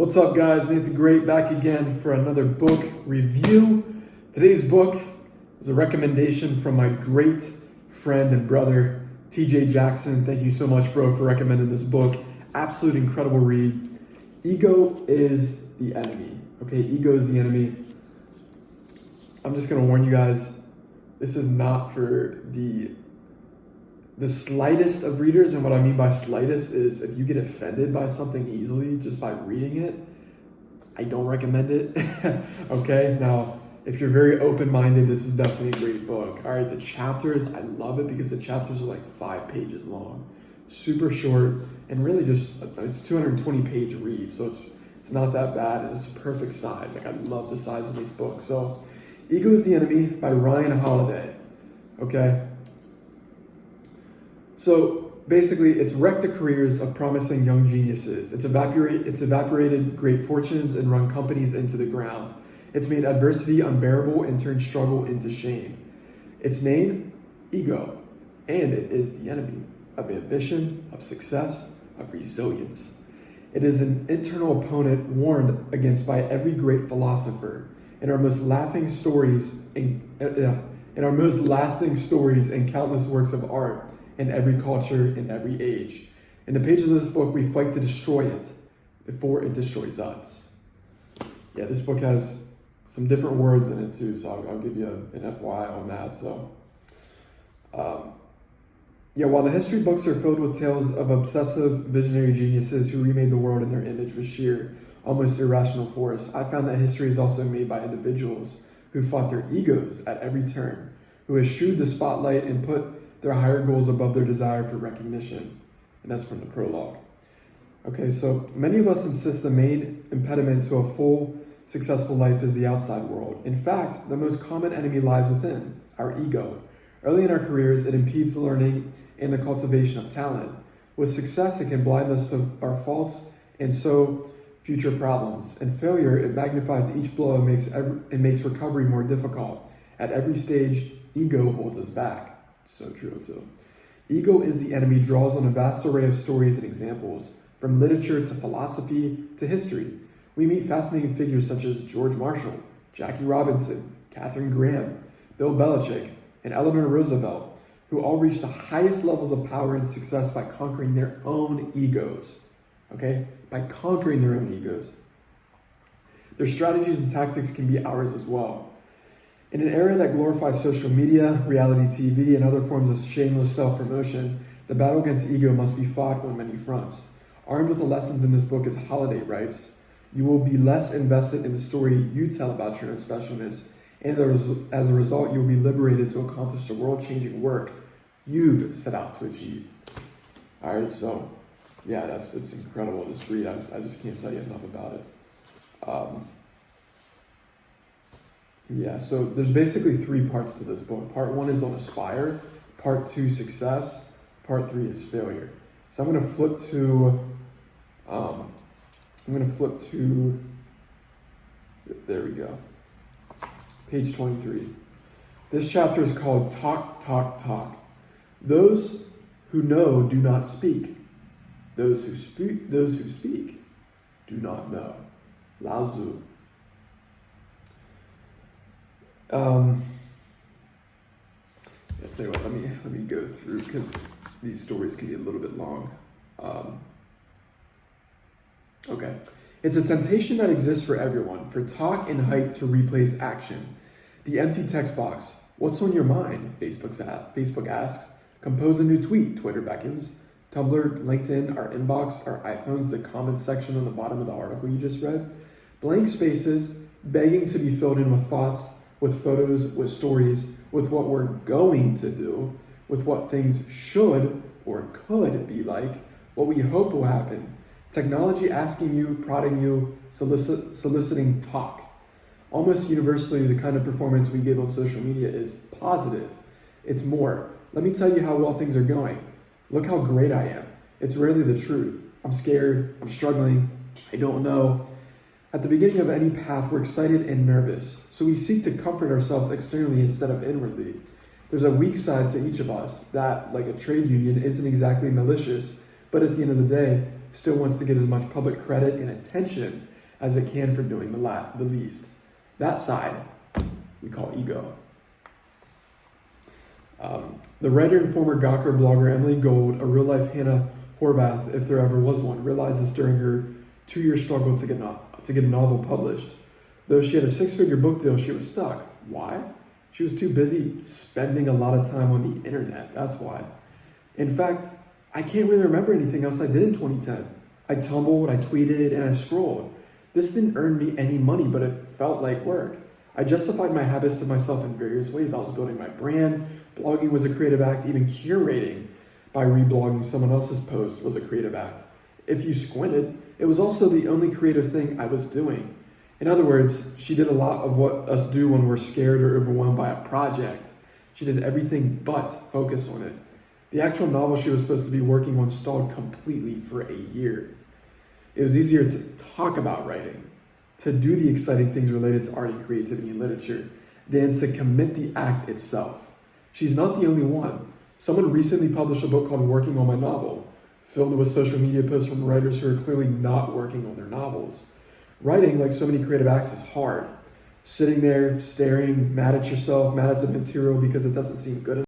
What's up, guys? Nate the Great back again for another book review. Today's book is a recommendation from my great friend and brother, TJ Jackson. Thank you so much, bro, for recommending this book. Absolute incredible read. Ego is the enemy. Okay, ego is the enemy. I'm just going to warn you guys, this is not for the slightest of readers, and what I mean by slightest is if you get offended by something easily just by reading it, I don't recommend it. Okay, now if you're very open-minded, this is definitely a great book. All right, the chapters, I love it because the chapters are like 5 pages long, super short, and really just it's 220-page read, so it's not that bad, and it's a perfect size. Like, I love the size of this book. So Ego is the Enemy by Ryan Holiday. Okay, so basically, it's wrecked the careers of promising young geniuses. It's evaporated great fortunes and run companies into the ground. It's made adversity unbearable and turned struggle into shame. Its name, ego, and it is the enemy of ambition, of success, of resilience. It is an internal opponent warned against by every great philosopher. In our most laughing stories, in our most lasting stories and countless works of art, in every culture, in every age. In the pages of this book, we fight to destroy it before it destroys us. Yeah, this book has some different words in it too, so I'll give you an FYI on that. So, while the history books are filled with tales of obsessive visionary geniuses who remade the world in their image with sheer, almost irrational force, I found that history is also made by individuals who fought their egos at every turn, who eschewed the spotlight and put their higher goals above their desire for recognition. And that's from the prologue. Okay, so many of us insist the main impediment to a full, successful life is the outside world. In fact, the most common enemy lies within, our ego. Early in our careers, it impedes learning and the cultivation of talent. With success, it can blind us to our faults and so future problems. And failure, it magnifies each blow and makes recovery more difficult. At every stage, ego holds us back. So true too. Ego is the enemy draws on a vast array of stories and examples, from literature to philosophy to history. We meet fascinating figures such as George Marshall, Jackie Robinson, Katharine Graham, Bill Belichick, and Eleanor Roosevelt, who all reached the highest levels of power and success by conquering their own egos. Okay? By conquering their own egos. Their strategies and tactics can be ours as well. In an era that glorifies social media, reality TV, and other forms of shameless self-promotion, the battle against ego must be fought on many fronts. Armed with the lessons in this book, as Holiday writes, you will be less invested in the story you tell about your own specialness, and as a result, you will be liberated to accomplish the world-changing work you've set out to achieve. All right, so yeah, it's incredible, this read. I just can't tell you enough about it. So there's basically 3 parts to this book. Part 1 is on aspire, part 2 success, part 3 is failure. So I'm going to flip to, there we go, page 23. This chapter is called Talk, Talk, Talk. Those who know do not speak. Those who speak do not know. Lao Tzu. Let's say what. Let me go through because these stories can be a little bit long. Okay, it's a temptation that exists for everyone, for talk and hype to replace action. The empty text box. What's on your mind? Facebook asks. Compose a new tweet. Twitter beckons. Tumblr, LinkedIn, our inbox, our iPhones, the comments section on the bottom of the article you just read. Blank spaces, begging to be filled in with thoughts, with photos, with stories, with what we're going to do, with what things should or could be like, what we hope will happen. Technology asking you, prodding you, soliciting talk. Almost universally, the kind of performance we give on social media is positive. It's more, let me tell you how well things are going. Look how great I am. It's rarely the truth. I'm scared, I'm struggling, I don't know. At the beginning of any path, we're excited and nervous, so we seek to comfort ourselves externally instead of inwardly. There's a weak side to each of us that, like a trade union, isn't exactly malicious, but at the end of the day, still wants to get as much public credit and attention as it can for doing the least. That side we call ego. The writer and former Gawker blogger Emily Gold, a real-life Hannah Horvath, if there ever was one, realized this during her 2-year struggle to get a novel published. Though she had a 6-figure book deal, she was stuck. Why? She was too busy spending a lot of time on the internet. That's why. In fact, I can't really remember anything else I did in 2010. I tumbled, I tweeted, and I scrolled. This didn't earn me any money, but it felt like work. I justified my habits to myself in various ways. I was building my brand. Blogging was a creative act. Even curating by reblogging someone else's post was a creative act. If you squinted, it was also the only creative thing I was doing. In other words, she did a lot of what us do when we're scared or overwhelmed by a project. She did everything but focus on it. The actual novel she was supposed to be working on stalled completely for a year. It was easier to talk about writing, to do the exciting things related to art and creativity and literature, than to commit the act itself. She's not the only one. Someone recently published a book called Working on My Novel, filled with social media posts from writers who are clearly not working on their novels. Writing, like so many creative acts, is hard. Sitting there, staring, mad at yourself, mad at the material because it doesn't seem good enough.